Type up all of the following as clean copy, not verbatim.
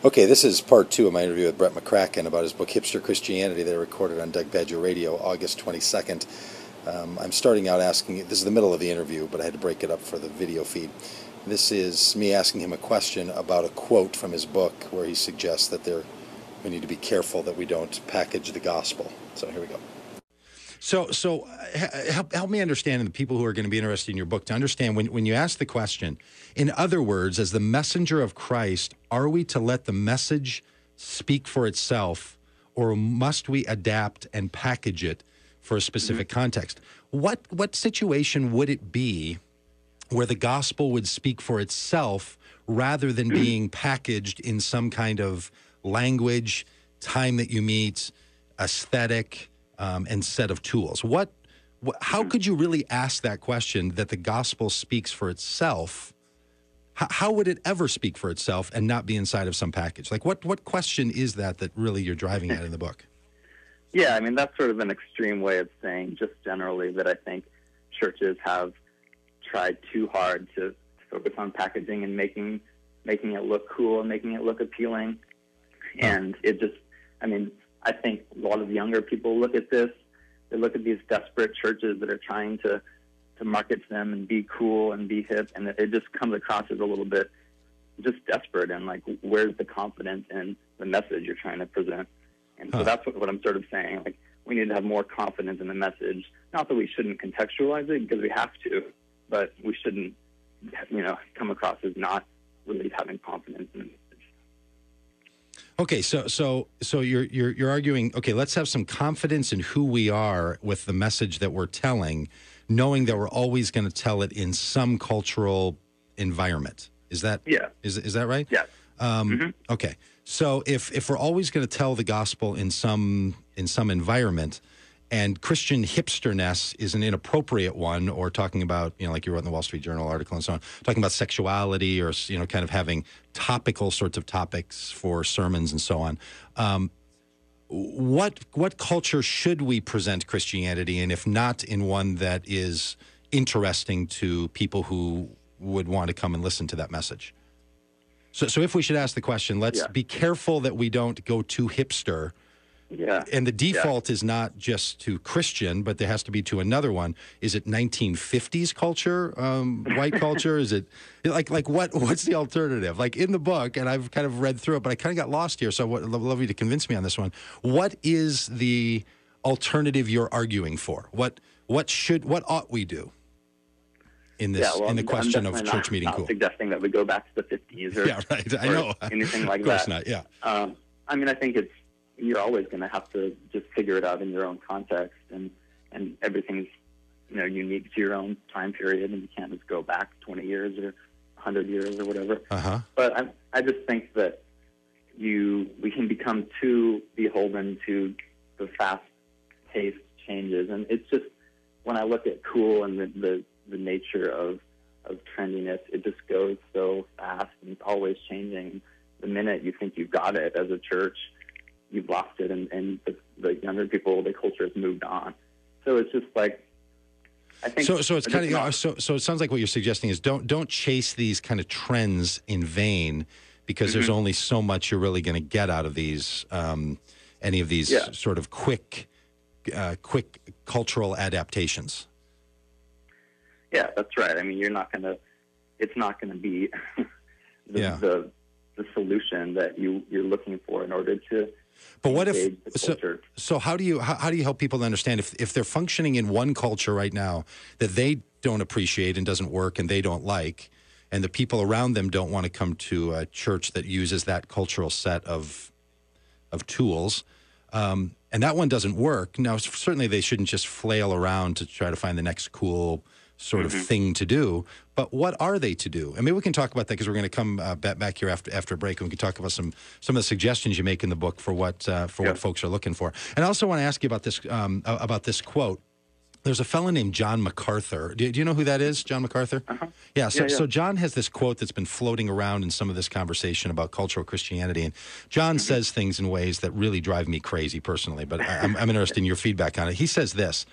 Okay, this is part 2 of my interview with Brett McCracken about his book Hipster Christianity that I recorded on Doug Badger Radio August 22nd. I'm starting out asking, this is the middle of the interview, but I had to break it up for the video feed. This is me asking him a question about a quote from his book where he suggests that we need to be careful that we don't package the gospel. So here we go. So help me understand, and the people who are going to be interested in your book, to understand when you ask the question, in other words, as the messenger of Christ, are we to let the message speak for itself, or must we adapt and package it for a specific context? What situation would it be where the gospel would speak for itself rather than being packaged in some kind of language, time that you meet, aesthetic, and set of tools? How could you really ask that question, that the gospel speaks for itself? How would it ever speak for itself and not be inside of some package? Like, what question is that really you're driving at in the book? Yeah, I mean, that's sort of an extreme way of saying just generally that I think churches have tried too hard to focus on packaging and making it look cool and making it look appealing. And it just, I mean, I think a lot of younger people look at this. They look at these desperate churches that are trying to market to them and be cool and be hip, and it just comes across as a little bit just desperate, and like, where's the confidence in the message you're trying to present? And so that's what I'm sort of saying. Like, we need to have more confidence in the message. Not that we shouldn't contextualize it, because we have to, but we shouldn't, come across as not really having confidence in the message. Okay, so you're arguing, okay, let's have some confidence in who we are with the message that we're telling, knowing that we're always going to tell it in some cultural environment. Is that is that right? Yeah. Okay, so if we're always going to tell the gospel in some environment, and Christian hipsterness is an inappropriate one, or talking about, like you wrote in the Wall Street Journal article and so on, talking about sexuality, or, kind of having topical sorts of topics for sermons and so on. What culture should we present Christianity in, if not in one that is interesting to people who would want to come and listen to that message? So if we should ask the question, let's be careful that we don't go too hipster. Yeah. And the default is not just to Christian, but there has to be to another one. Is it 1950s culture, white culture? Is it like what's the alternative? Like, in the book, and I've kind of read through it, but I kind of got lost here. So I'd love you to convince me on this one. What is the alternative you're arguing for? What ought we do in this in the question of church meeting cool? I'm not suggesting that we go back to the 50s or I know anything like that. Of course not. Yeah. I mean, I think you're always going to have to just figure it out in your own context, and everything's, unique to your own time period, and you can't just go back 20 years or 100 years or whatever. But I just think that we can become too beholden to the fast-paced changes, and it's just, when I look at cool and the nature of trendiness, it just goes so fast, and it's always changing. The minute you think you've got it as a church, you've lost it, and the younger people, the culture has moved on. So it's just like, I think. So it's kind of so it sounds like what you're suggesting is don't chase these kind of trends in vain, because there's only so much you're really going to get out of these any of these sort of quick cultural adaptations. Yeah, that's right. I mean, it's not gonna be the solution that you're looking for in order to. But what if so how do you help people to understand if they're functioning in one culture right now that they don't appreciate and doesn't work and they don't like, and the people around them don't want to come to a church that uses that cultural set of tools, and that one doesn't work? Now, certainly they shouldn't just flail around to try to find the next cool sort of thing to do, but what are they to do? And maybe we can talk about that, because we're going to come back here after a break, and we can talk about some of the suggestions you make in the book for what folks are looking for. And I also want to ask you about this quote. There's a fellow named John MacArthur. Do you know who that is, John MacArthur? Yeah. So John has this quote that's been floating around in some of this conversation about cultural Christianity, and John says things in ways that really drive me crazy personally, but I'm interested in your feedback on it. He says this: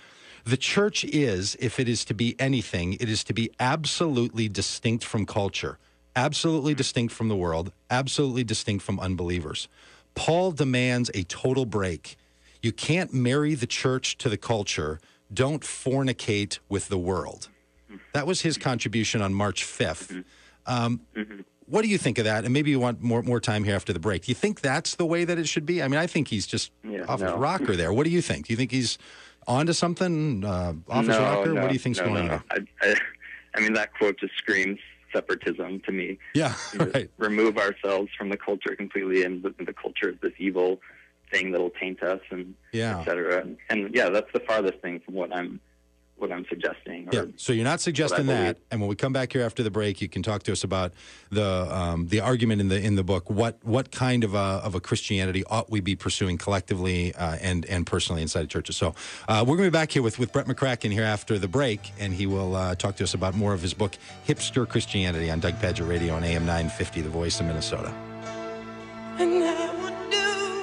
the church is, if it is to be anything, it is to be absolutely distinct from culture, absolutely distinct from the world, absolutely distinct from unbelievers. Paul demands a total break. You can't marry the church to the culture. Don't fornicate with the world. That was his contribution on March 5th. What do you think of that? And maybe you want more time here after the break. Do you think that's the way that it should be? I mean, I think he's just off his rocker there. What do you think? Do you think he's onto something, off his rocker? What do you think's going on? I mean, that quote just screams separatism to me. Yeah, right. Remove ourselves from the culture completely, and the culture is this evil thing that'll taint us, and et cetera. And that's the farthest thing from what I'm suggesting. So you're not suggesting that. And when we come back here after the break, you can talk to us about the argument in the book. What kind of a Christianity ought we be pursuing collectively and personally inside of churches? So we're going to be back here with Brett McCracken here after the break, and he will talk to us about more of his book, Hipster Christianity, on Doug Pagitt Radio on AM 950, The Voice of Minnesota. And I would do